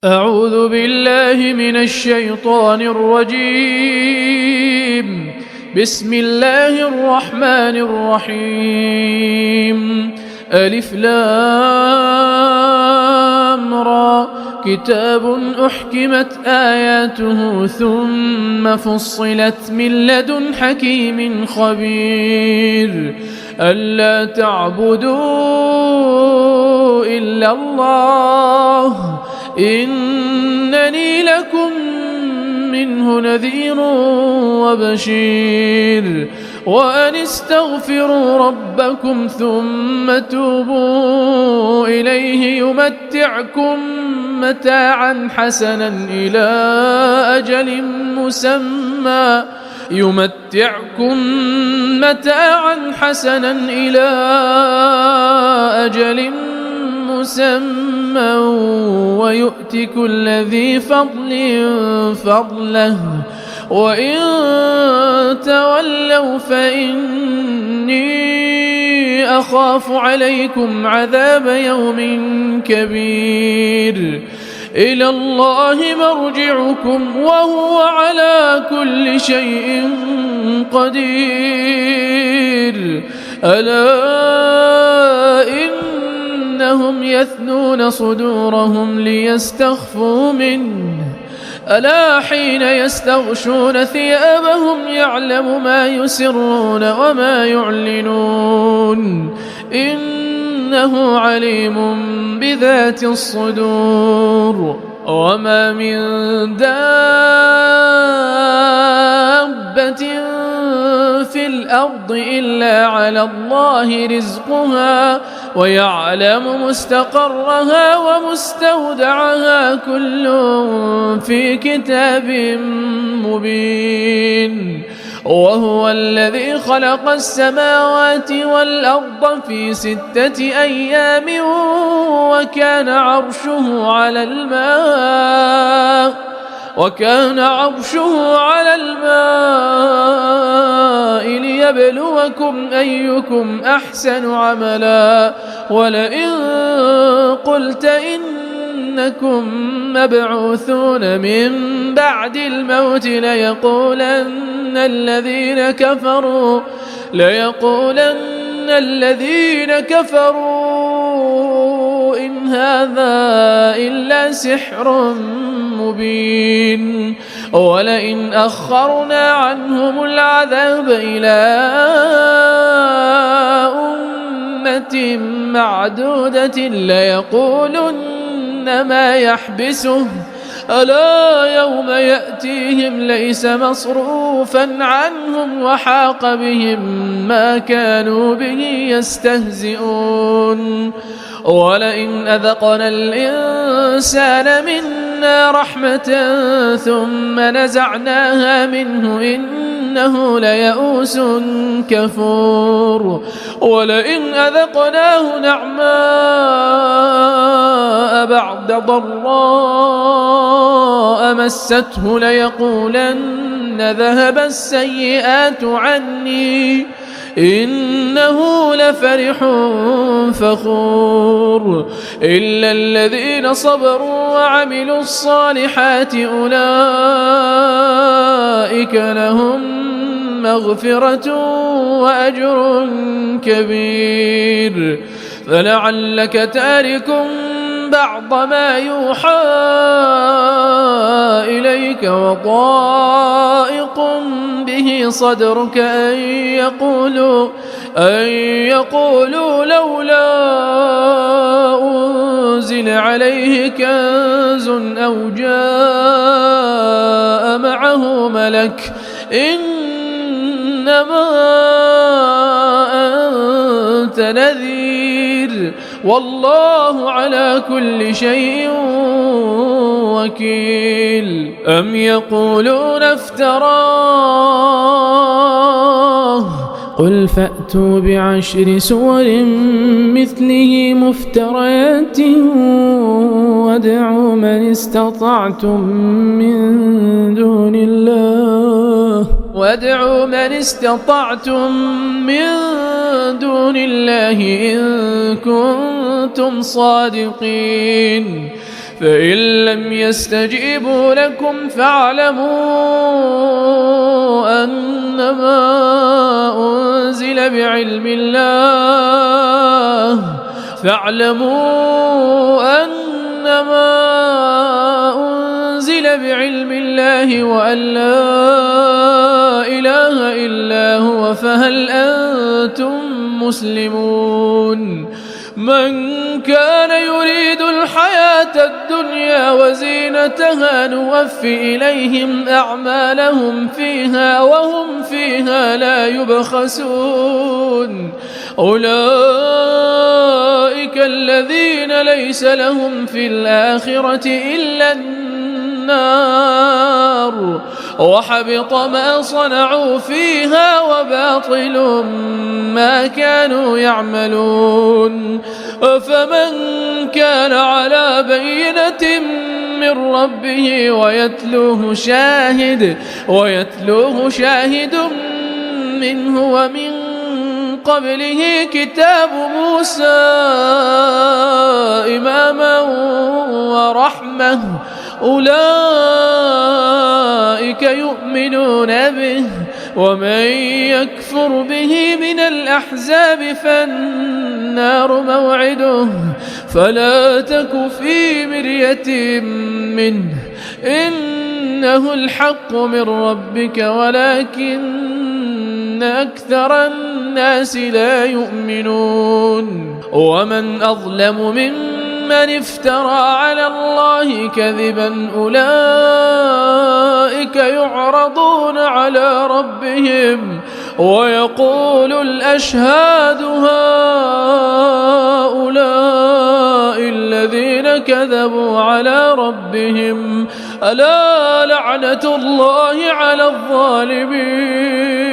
أعوذ بالله من الشيطان الرجيم. بسم الله الرحمن الرحيم. ألف لام را، كتاب أحكمت آياته ثم فصلت من لدن حكيم خبير. ألا تعبدوا إلا الله إنني لكم منه نذير وبشير. وأن استغفروا ربكم ثم توبوا إليه يمتعكم متاعا حسنا إلى أجل مسمى ويؤت كل ذي فضل فضله. وإن تولوا فإني أخاف عليكم عذاب يوم كبير. إلى الله مرجعكم وهو على كل شيء قدير. ألا إنهم يثنون صدورهم ليستخفوا منه، ألا حين يستغشون ثيابهم يعلم ما يسرون وما يعلنون إنه عليم بذات الصدور. وما من دابة في الأرض إلا على الله رزقها ويعلم مستقرها ومستودعها كل في كتاب مبين. وهو الذي خلق السماوات والأرض في 6 أيام وكان عرشه على الماء ليبلوكم أيكم أحسن عملا. ولئن قلت إنكم مبعوثون من بعد الموت ليقولن الذين كفروا إن هذا إلا سحر مبين. ولئن أخرنا عنهم العذاب إلى أمة معدودة ليقولن ما يحبسه. ألا يوم يأتيهم ليس مصروفا عنهم وحاق بهم ما كانوا به يستهزئون. ولئن أذقنا الإنسان منا رحمة ثم نزعناها منه إنه ليئوس كفور. ولئن أذقناه نعماء بعد ضراء مسته ليقولن ذهب السيئات عني إنه لفرح فخور. إلا الذين صبروا وعملوا الصالحات أولئك لهم مغفرة وأجر كبير. فلعلك تارك بعض ما يوحى إليك وضائق به صدرك أن يقولوا لولا أنزل عليه كنز أو جاء معه ملك إنما أنت نذير والله على كل شيء وكيل. أم يقولون افتراه قل فأتوا ب10 سور مثله مفتريات وادعوا من استطعتم من دون الله إن كنتم صادقين. فإن لم يستجيبوا لكم فاعلموا أنما أنزل بعلم الله وأن لا إله إلا هو فهل أنتم مسلمون. من كان يريد الحياة الدنيا وزينتها نوفي إليهم أعمالهم فيها وهم فيها لا يبخسون. أولئك الذين ليس لهم في الآخرة إلا النار وحبط ما صنعوا فيها وباطل ما كانوا يعملون. فمن كان على بينة من ربه ويتلوه شاهد منه ومن قبله كتاب موسى إماما ورحمة أولئك يؤمنون به. ومن يكفر به من الأحزاب فالنار موعده فلا تك في مرية منه إنه الحق من ربك ولكن أكثر الناس لا يؤمنون. ومن أظلم ممن افترى على الله كذبا أولئك يعرضون على ربهم ويقول الأشهاد هؤلاء الذين كذبوا على ربهم ألا لعنة الله على الظالمين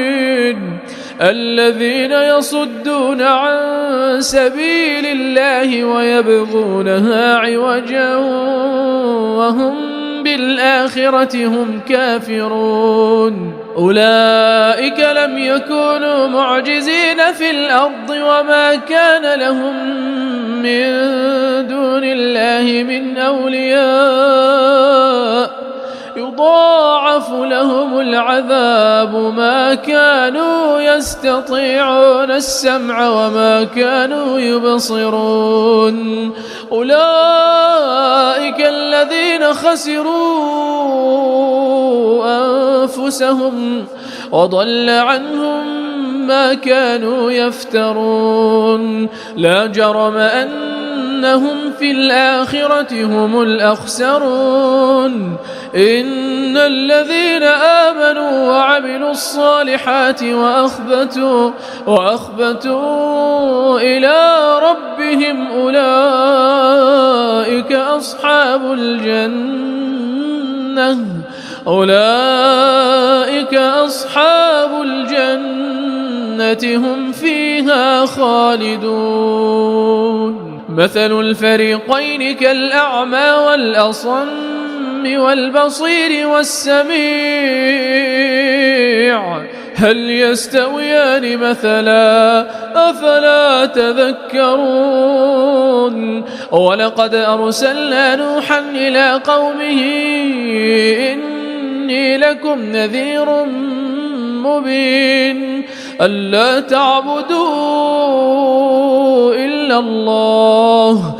الذين يصدون عن سبيل الله ويبغونها عوجا وهم بالآخرة هم كافرون. أولئك لم يكونوا معجزين في الأرض وما كان لهم من دون الله من أولياء يضاعف لهم العذاب ما كانوا يستطيعون السمع وما كانوا يبصرون. أولئك الذين خسروا أنفسهم وضل عنهم ما كانوا يفترون. لا جرم أنهم في الآخرة هم الأخسرون. إن الذين آمنوا وعملوا الصالحات وأخبتوا إلى ربهم أولئك أصحاب الجنة هم فيها خالدون. مثل الفريقين كالأعمى والأصم والبصير والسميع هل يستويان مثلا أفلا تذكرون. ولقد أرسلنا نوحا إلى قومه إني لكم نذير مبين ألا تعبدوا إلا الله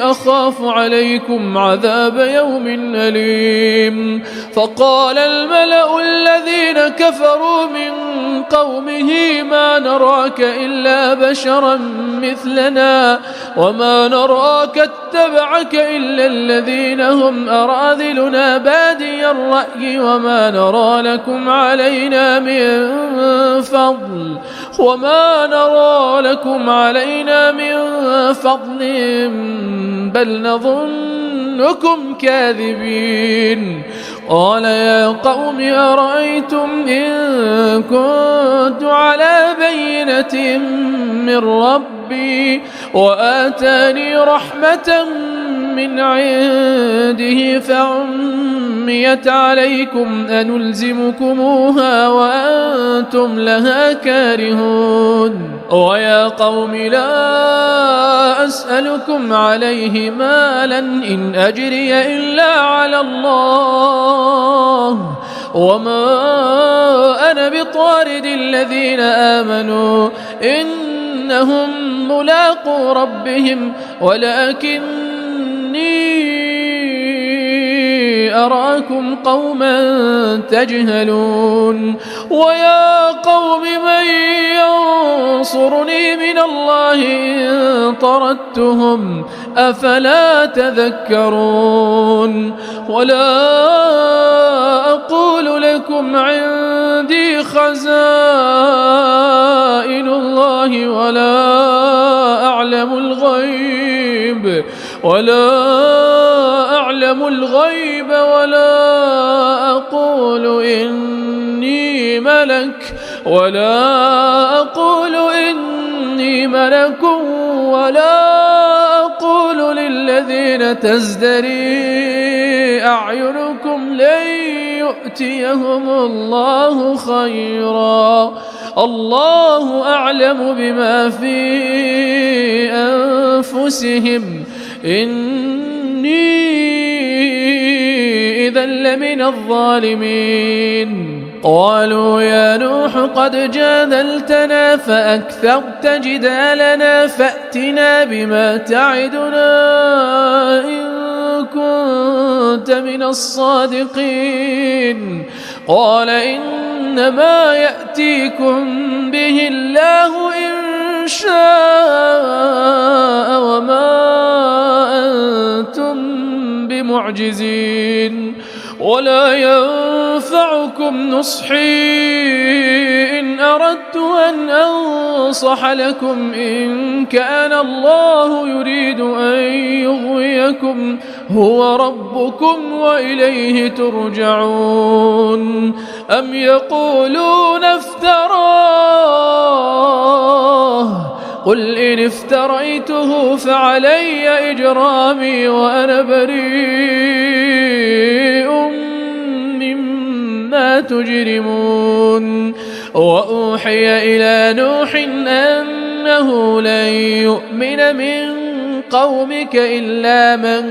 أخاف عليكم عذاب يوم أليم. فقال الملأ الذين كفروا من قومه ما نراك إلا بشرا مثلنا وما نراك اتبعك إلا الذين هم أراذلنا بادي الرأي وما نرى لكم علينا من فضل بل نظنكم كاذبين. قال يا قوم أرأيتم إن كنت على بينة من ربي وآتاني رحمة من عنده فعميت عليكم أنلزمكموها وأنتم لها كارهون ويا قوم لا أسألكم عليه مالا إن أجري إلا على الله وما أنا بطارد الذين آمنوا إنهم ملاقو ربهم ولكني أراكم قوما تجهلون ويا قوم من ينصرني من الله إن طردتهم أفلا تذكرون ولا أقول لكم عندي خزائن الله ولا أعلم الغيب ولا أقول إني ملك ولا أقول للذين تزدري أعينكم لن يؤتيهم الله خيرا الله أعلم بما في أنفسهم إني إذا لمن الظالمين قالوا يا نوح قد جادلتنا فأكثرت جدالنا فأتنا بما تعدنا إن كنت من الصادقين قال إنما يأتيكم به الله إن شاء وما أنتم بمعجزين ولا ينفعكم نصحي إن أردت أن أنصح لكم إن كان الله يريد أن يغويكم هو ربكم وإليه ترجعون أم يقولون افتراه قل إن افتريته فعلي إجرامي وأنا بريء مما تجرمون وأوحي إلى نوح أنه لن يؤمن من قومك إلا من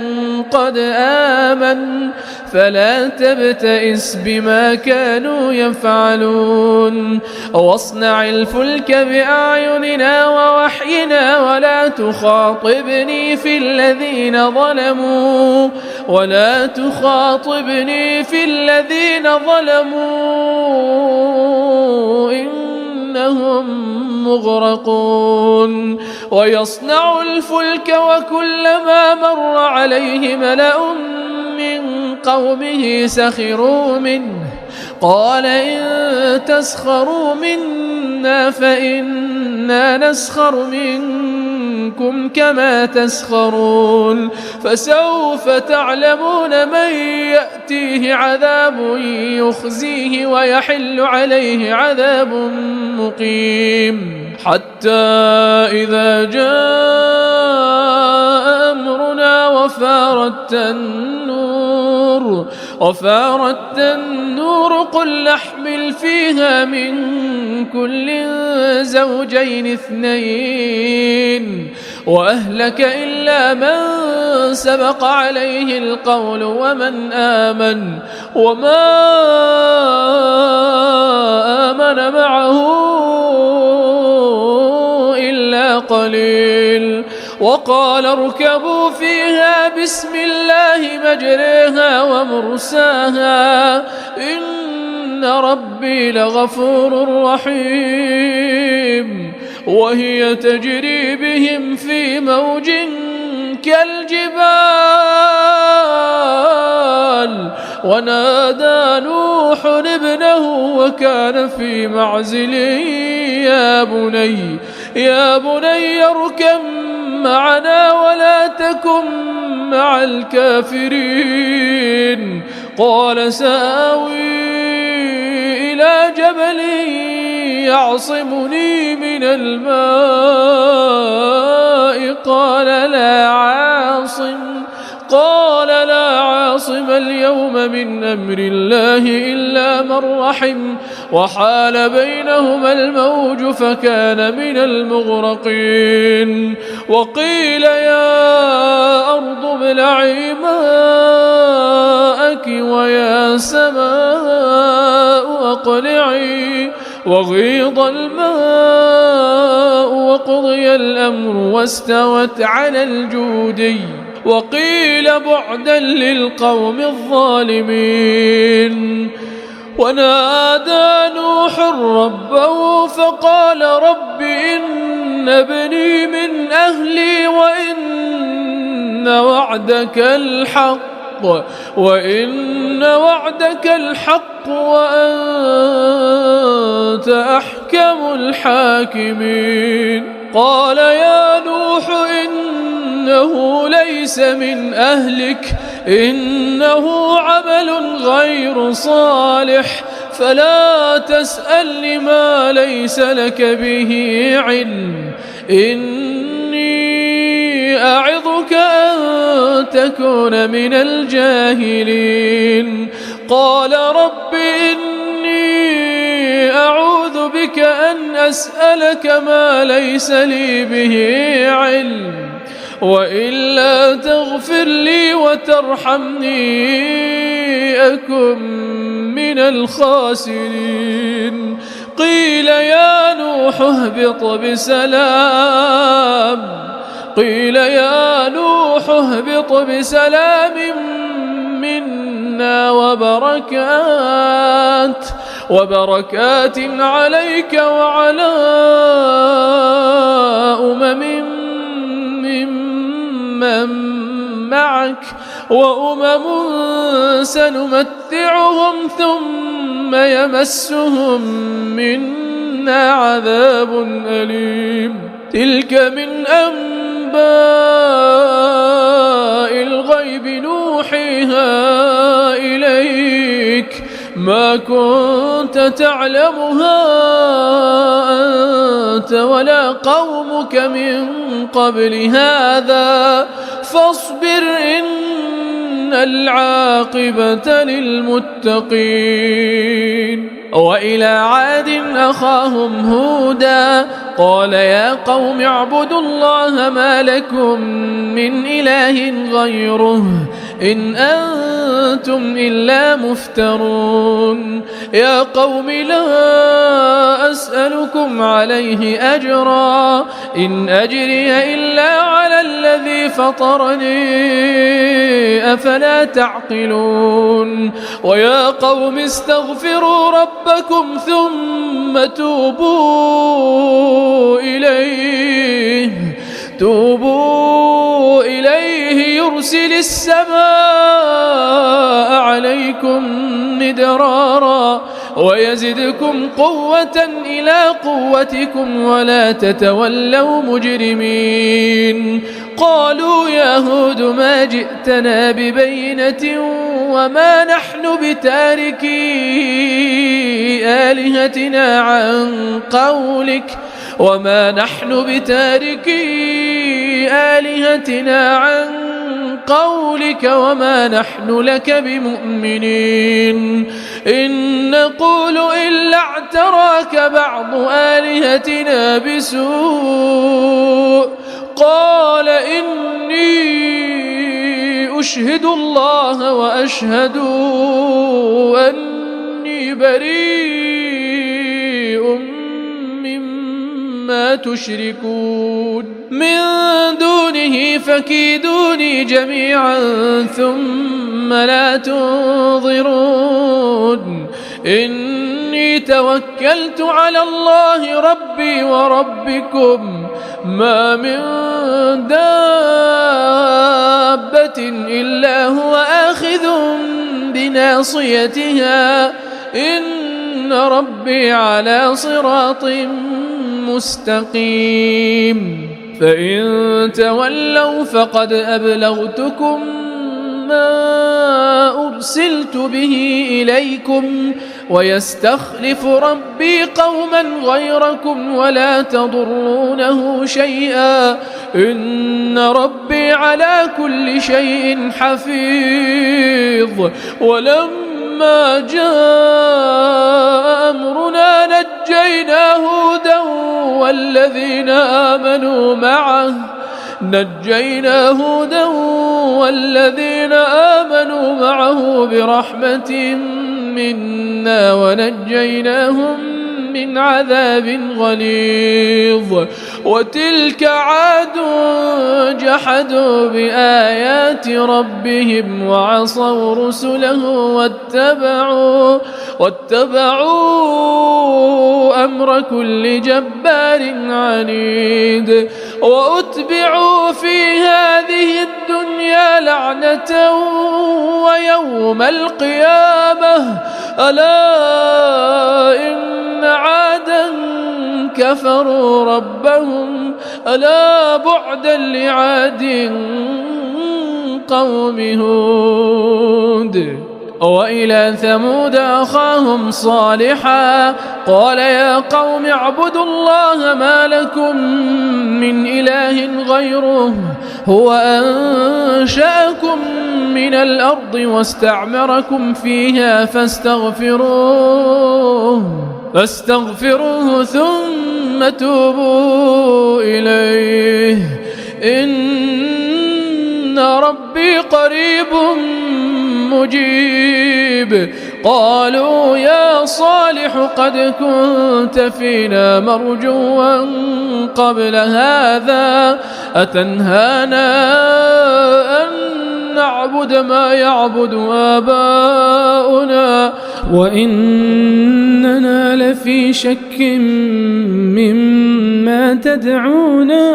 قد آمن فلا تبتئس بما كانوا يفعلون واصنع الفلك بأعيننا ووحينا ولا تخاطبني في الذين ظلموا إنهم مغرقون ويصنع الفلك وكلما مر عليه ملأ من قومه سخروا منه قال إن تسخروا منا فإنا نسخر منكم كما تسخرون فسوف تعلمون من يأتيه عذاب يخزيه ويحل عليه عذاب مقيم حتى إذا جاء أمرنا وفارت النور قل نحمل فيها من كل زوجين اثنين وأهلك إلا من سبق عليه القول ومن آمن وما آمن معه إلا قليل وقال اركبوا فيها بسم الله مجريها ومرساها إن ربي لغفور رحيم وهي تجري بهم في موج كالجبال ونادى نوح ابنه وكان في معزل يا بني اركب معنا ولا تكن مع الكافرين قال سآوي إلى جبل يعصمني من الماء قال قال لا عاصم اليوم من أمر الله إلا من رحم وحال بينهما الموج فكان من المغرقين وقيل يا أرض ابلعي ماءك ويا سماء أقلعي وغيض الماء وقضي الأمر واستوت على الجودي وقيل بعدا للقوم الظالمين ونادى نوح ربه فقال رب إن ابني من أهلي وإن وعدك الحق وأنت أحكم الحاكمين قال يا نوح إنه ليس من أهلك إنه عمل غير صالح فلا تسألني ما ليس لك به علم إني أعظك أن تكون من الجاهلين قال رب إني أعوذ بك أن أسألك ما ليس لي به علم وإلا تغفر لي وترحمني أكن من الخاسرين قيل يا نوح اهبط بسلام منا وبركات عليك وعلى ممن معك وأمم سنمتعهم ثم يمسهم منا عذاب أليم تلك من أنباء الغيب نوحيها إليك ما كنت تعلمها أنت ولا قومك من قبل هذا فاصبر إن العاقبة للمتقين وإلى عاد أخاهم هودا قال يا قوم اعبدوا الله ما لكم من إله غيره إن أنتم إلا مفترون يا قوم لا أسألكم عليه أجرا إن أجري إلا على الذي فطرني أفلا تعقلون ويا قوم استغفروا ربكم ثم توبوا إليه يرسل السماء عليكم مدرارا ويزدكم قوة إلى قوتكم ولا تتولوا مجرمين قالوا يا هود ما جئتنا ببينة وما نحن بتاركي آلهتنا عن قولك وما نحن لك بمؤمنين إن نقول إلا اعتراك بعض آلهتنا بسوء قال إني أشهد الله وأشهدوا أني بريء مما تشركون من دونه فكيدوني جميعا ثم لا تنظرون إني توكلت على الله ربي وربكم ما من دابة إلا هو آخذ بناصيتها إن ربي على صراط مستقيم فإن تولوا فقد أبلغتكم ما أرسلت به إليكم ويستخلف ربي قوما غيركم ولا تضرونه شيئا إن ربي على كل شيء حفيظ. ولما جاء أمرنا نجينا هودا والذين آمنوا معه برحمة منا ونجيناهم من عذاب غليظ. وتلك عاد جحدوا بآيات ربهم وعصوا رسله واتبعوا أمر كل جبار عنيد. وأتبعوا في هذه الدنيا لعنة ويوم القيامة ألا إن عادا كفروا ربهم ألا بعدا لعاد قوم هود. وإلى ثمود أخاهم صالحا قال يا قوم اعبدوا الله ما لكم من إله غيره هو أنشأكم من الأرض واستعمركم فيها فاستغفروه ثم توبوا إليه إن ربي قريب مجيب. قالوا يا صالح قد كنت فينا مرجوا قبل هذا أتنهانا أن نعبد ما يعبد آباؤنا وإننا لفي شك مما تدعونا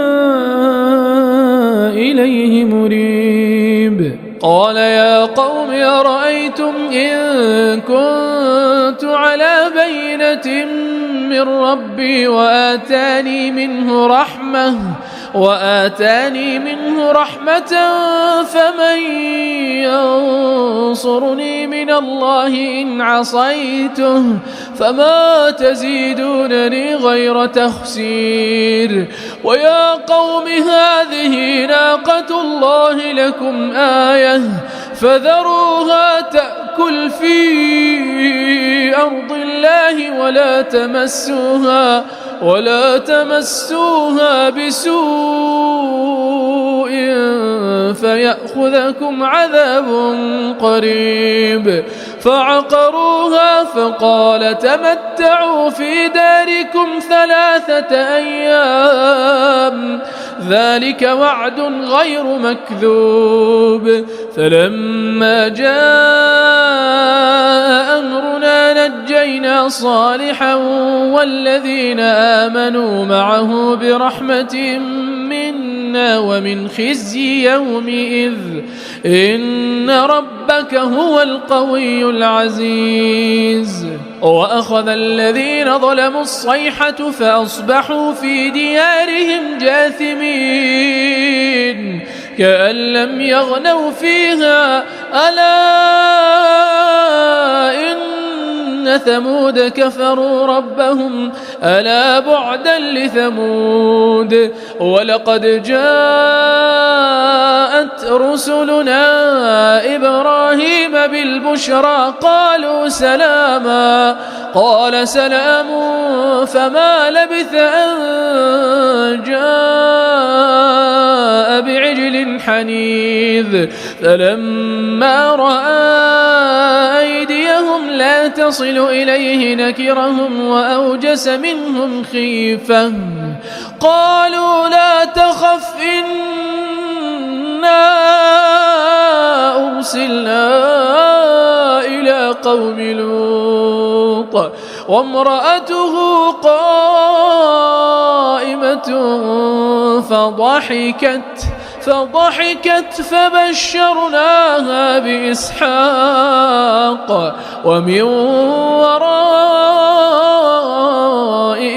إليه مريب. قال يا قوم أرأيتم إن كنت على بينة من ربي وآتاني منه رحمة فمن ينصرني من الله إن عصيته فما تزيدونني غير تخسير. ويا قوم هذه ناقة الله لكم آية فذروها تأكل في أرض الله ولا تمسوها بسوء فيأخذكم عذاب قريب. فعقروها فقال تمتعوا في داركم 3 أيام ذلك وعد غير مكذوب. فلما جاء أمرنا نجينا صالحا والذين آمنوا معه برحمة منا ومن خزي يومئذ إن ربك هو القوي العزيز. وأخذ الذين ظلموا الصيحة فأصبحوا في ديارهم جاثمين كأن لم يغنوا فيها ألا إن ثمود كفروا ربهم ألا بعدا لثمود. ولقد جاءت رسلنا إبراهيم بالبشرى قالوا سلاما قال سلام فما لبث أن جاء بعجل حنيذ. فلما رأى أيديهم لا تصل إليه نكرهم وأوجس منهم خيفة قالوا لا تخف إنا أرسلنا إلى قوم لوط وامرأته قائمة فضحكت فبشرناها بإسحاق ومن وراء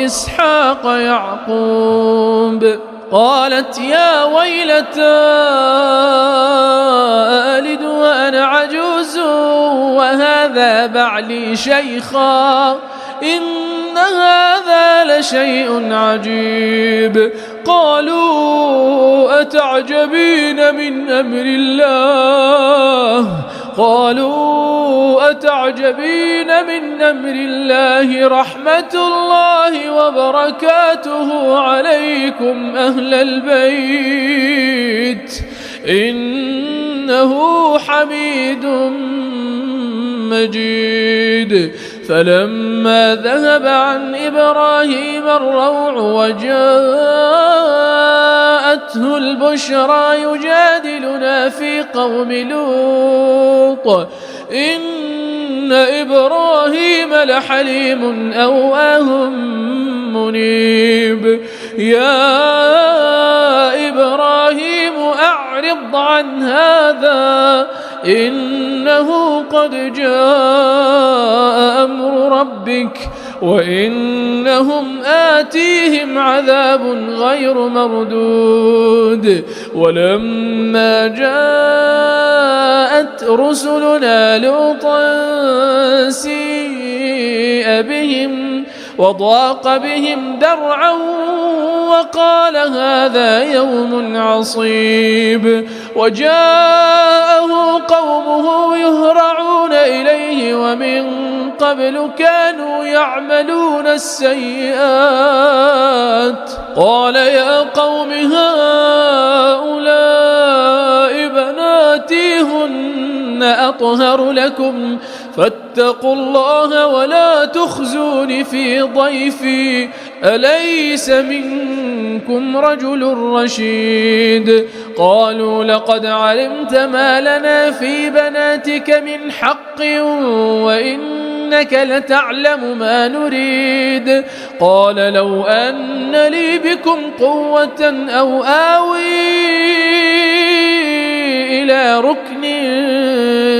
إسحاق يعقوب. قالت يا ويلتى ألد وأنا عجوز وهذا بعلي شيخا إن هذا لشيء عجيب. قالوا أتعجبين من أمر الله رحمة الله وبركاته عليكم أهل البيت إنه حميد مجيد. فلما ذهب عن إبراهيم الروع وجاءته البشرى يجادلنا في قوم لوط إن إبراهيم لحليم أواه منيب. يا إبراهيم أعرض عن هذا إنه قد جاء أمر ربك وإنهم آتيهم عذاب غير مردود. ولما جاءت رسلنا لوطا سيء بهم وضاق بهم ذرعا وقال هذا يوم عصيب. وجاءه قومه يهرعون إليه ومن قبل كانوا يعملون السيئات. قال يا قوم هؤلاء بناتي هن أطهر لكم فاتقوا الله ولا تخزون في ضيفي أليس منكم رجل رشيد. قالوا لقد علمت ما لنا في بناتك من حق وإنك لتعلم ما نريد. قال لو أن لي بكم قوة أو آوي إلى ركن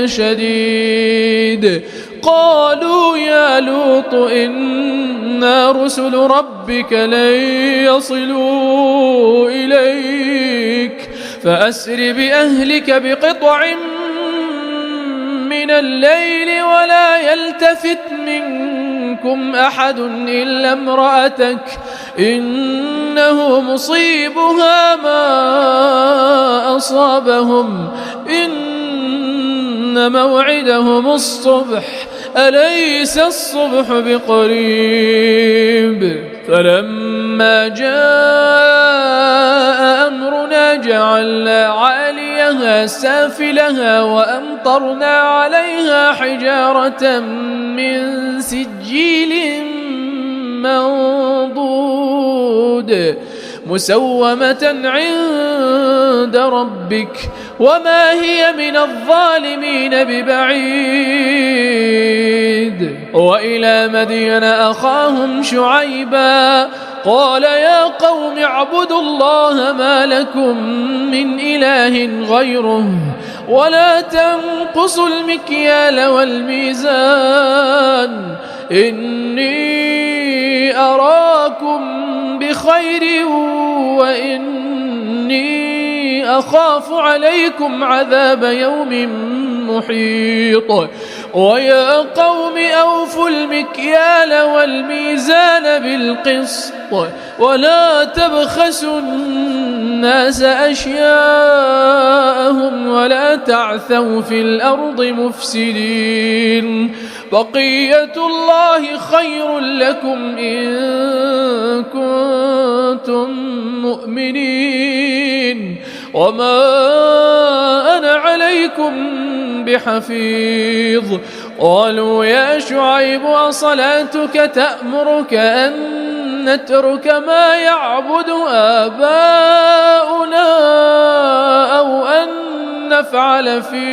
شديد. قالوا يا لوط إنا رسل ربك لن يصلوا إليك فأسر بأهلك بقطع من الليل ولا يلتفت منكم أحد إلا امرأتك إنه مصيبها ما أصابهم إن موعدهم الصبح أليس الصبح بقريب. فلما جاء أمرنا جعلنا عاليها سافلها وأمطرنا عليها حجارة من سجيل منضود مسومة عند ربك وما هي من الظالمين ببعيد. وإلى مدين أخاهم شعيبا قال يا قوم اعبدوا الله ما لكم من إله غيره ولا تنقصوا المكيال والميزان إني أراكم بخير وإني أخاف عليكم عذاب يوم محيط. ويا قوم أوفوا المكيال والميزان بالقسط ولا تبخسوا الناس أشياءهم ولا تعثوا في الأرض مفسدين. بقية الله خير لكم إن كنتم مؤمنين وما أنا عليكم بحفيظ. قالوا يا شعيب أصلاتك تأمرك أن نترك ما يعبد آباؤنا أو أن نفعل في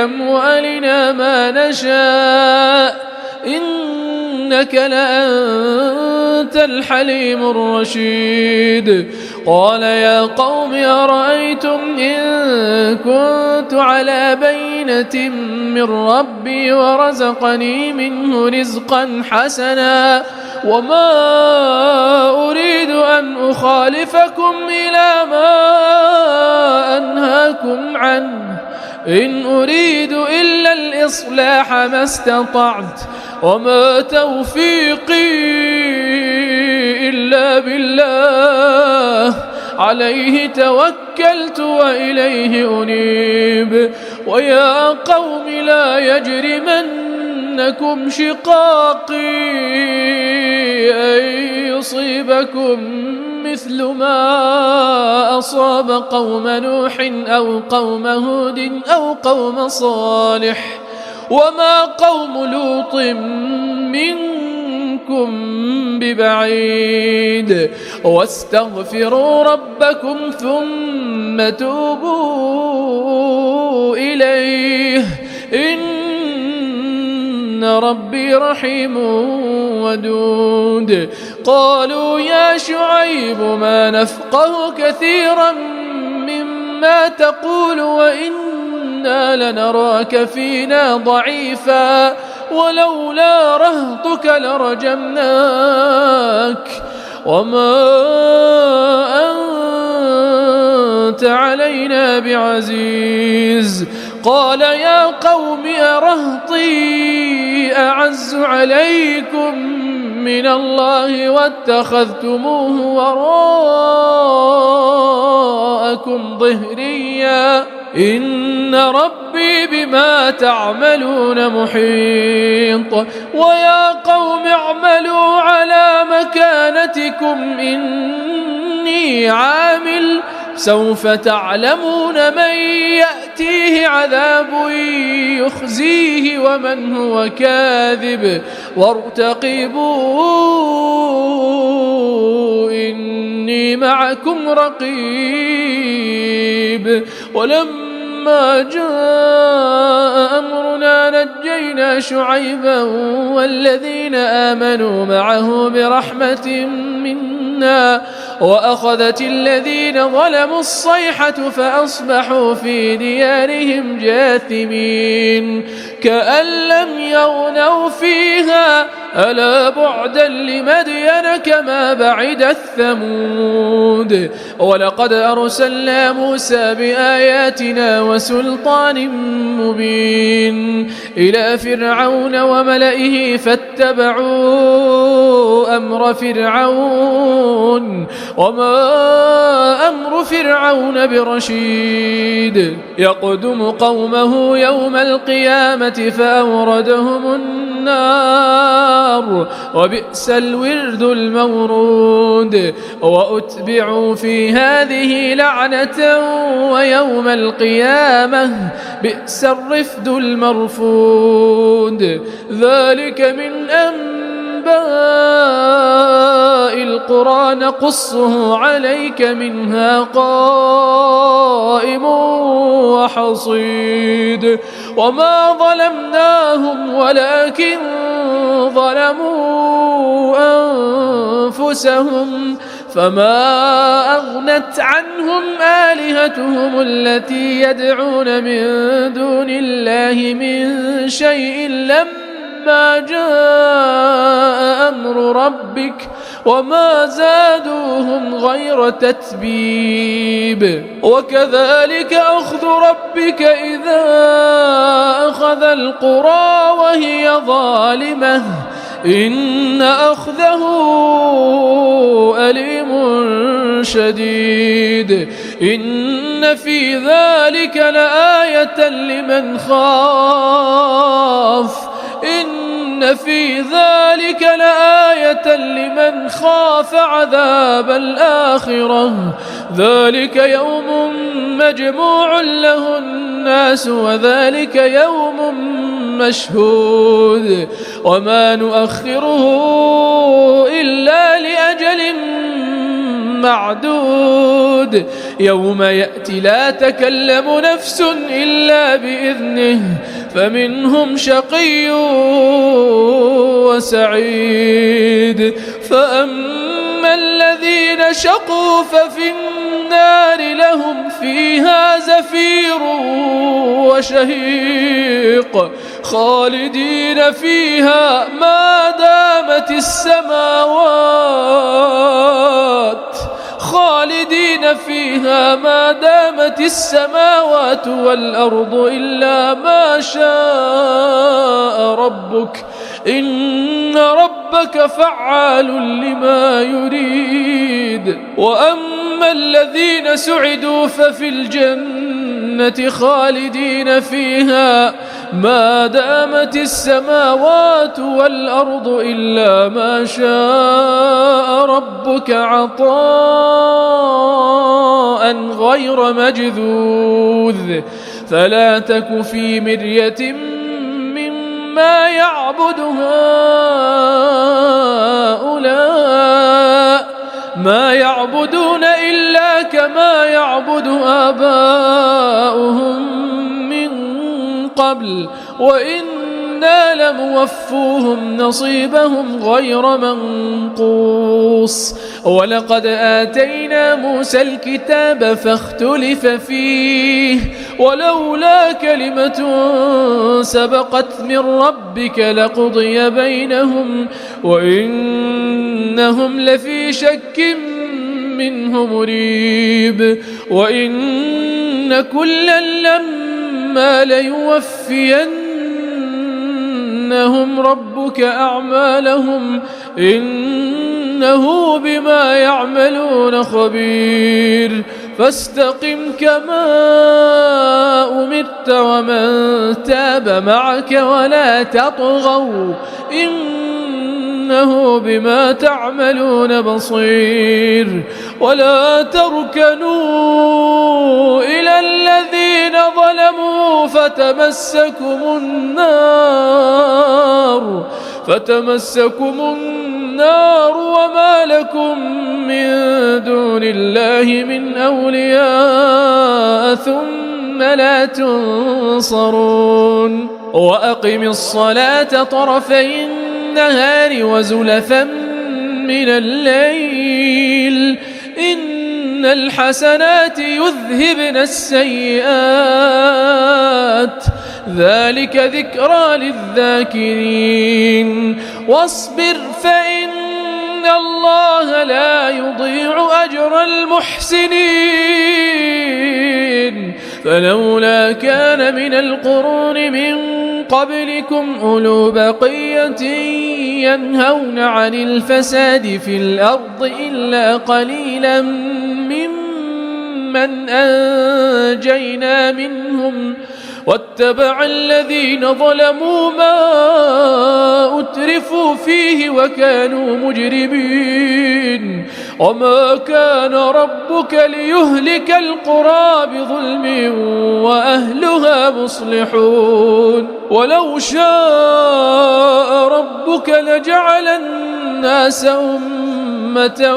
أموالنا ما نشاء إنك لأنت الحليم الرشيد. قال يا قوم أرأيتم إن كنت على بينة من ربي ورزقني منه رزقا حسنا وما أريد أن أخالفكم إلى ما أنهاكم أنهاكم عنه إن أريد إلا الإصلاح ما استطعت وما توفيقي إلا بالله عليه توكلت وإليه أنيب ويا قوم لا يجرمنكم شقاقي أن يصيبكم مثل ما أصاب قوم نوح أو قوم هود أو قوم صالح وما قوم لوط منكم ببعيد واستغفروا ربكم ثم توبوا إليه إن ربي رحيم ودود قالوا يا شعيب ما نفقه كثيرا مما تقول وإنا لنراك فينا ضعيفا ولولا رهطك لرجمناك وما أنت علينا بعزيز قال يا قوم أرهطي أعز عليكم من الله واتخذتموه وراءكم ظهريا إن ربي بما تعملون محيط ويا قوم اعملوا على مكانتكم إني عامل سوف تعلمون من يأتيه عذاب يخزيه ومن هو كاذب وارتقبوا إني معكم رقيب ولما جاء أمرنا نجينا شعيبا والذين آمنوا معه برحمة منا وأخذت الذين ظلموا الصيحة فأصبحوا في ديارهم جاثمين كأن لم يغنوا فيها ألا بعدا لمدين كما بعدت ثمود ولقد أرسلنا موسى بآياتنا وسلطان مبين إلى فرعون وملئه فاتبعوا أمر فرعون وما أمر فرعون برشيد يقدم قومه يوم القيامة فأوردهم النار وبئس الورد المورود وأتبعوا في هذه لعنة ويوم القيامة بئس الرفد المرفود ذلك من أنباء القرى نقصه عليك منها قائم وحصيد وما ظلمناهم ولكن ظلموا أنفسهم فما أغنت عنهم آلهتهم التي يدعون من دون الله من شيء لما جاء أمر ربك وما زادوهم غير تتبيب وكذلك أخذ ربك إذا أخذ القرى وهي ظالمة إن أخذه أليم شديد إن في ذلك لآية لمن خاف إن في ذلك لآية لمن خاف عذاب الآخرة ذلك يوم مجموع له الناس وذلك يوم مشهود وما نؤخره إلا لأجل معدود يوم يأتي لا تكلم نفس إلا بإذنه فمنهم شقي وسعيد فأما الذين شقوا ففي النار لهم فيها زفير وشهيق خالدين فيها ما دامت السماوات خالدين فيها ما دامت السماوات والأرض إلا ما شاء ربك إن ربك فعال لما يريد. وأما الذين سعدوا ففي الجنة خالدين فيها ما دامت السماوات والأرض إلا ما شاء ربك عطاء غير مجذوذ. فلا تك في مرية مما يعبد هؤلاء ما يعبدون إلا كما يعبد آباؤهم من قبل وإنا لموفوهم نصيبهم غير منقوص. ولقد آتينا موسى الكتاب فاختلف فيه ولولا كلمة سبقت من ربك لقضي بينهم وإنهم لفي شك منه مريب. وإن كلا لما ليوفينهم ربك أعمالهم إنه بما يعملون خبير. فاستقم كما أمرت ومن تاب معك ولا تطغوا إنه بما تعملون بصير. ولا تركنوا إلى الذين ظلموا فتمسكم النار وما لكم من دون الله من أولياء ثم لا تنصرون. وأقم الصلاة طرفي النهار وزلفا من الليل إن الحسنات يذهبن السيئات ذلك ذكرى للذاكرين. واصبر فإن الله لا يضيع أجر المحسنين. فلولا كان من القرون من قبلكم أولو بقية ينهون عن الفساد في الأرض إلا قليلا ممن أنجينا منهم واتبع الذين ظلموا ما أترفوا فيه وكانوا مجرمين. وما كان ربك ليهلك القرى بظلم وأهلها مصلحون. ولو شاء ربك لجعل الناس أمة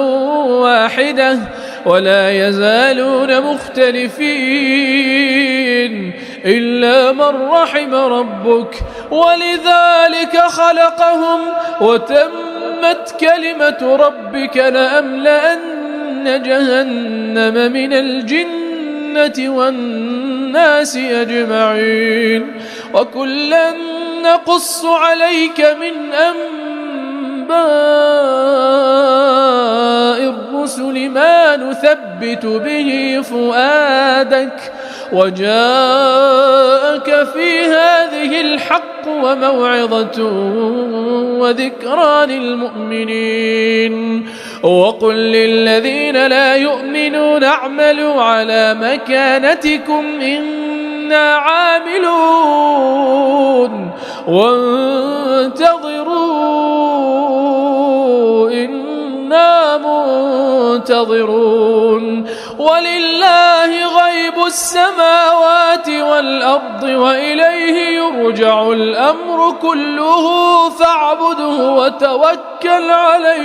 واحدة ولا يزالون مختلفين إلا من رحم ربك ولذلك خلقهم وتمت كلمة ربك لأملأن جهنم من الجنة والناس أجمعين. وكلا نقص عليك من أنباء الرسل ما نثبت به فؤادك وجاءك في هذه الحق وموعظة وذكرى للمؤمنين. وقل للذين لا يؤمنون اعملوا على مكانتكم إنا عاملون وانتظروا إنا منتظرون. ولله غيب السماوات والأرض وإليه يرجع الأمر كله فاعبده وتوكل عليه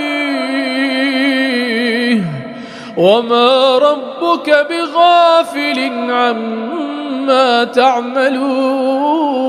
وما ربك بغافل عما تعملون.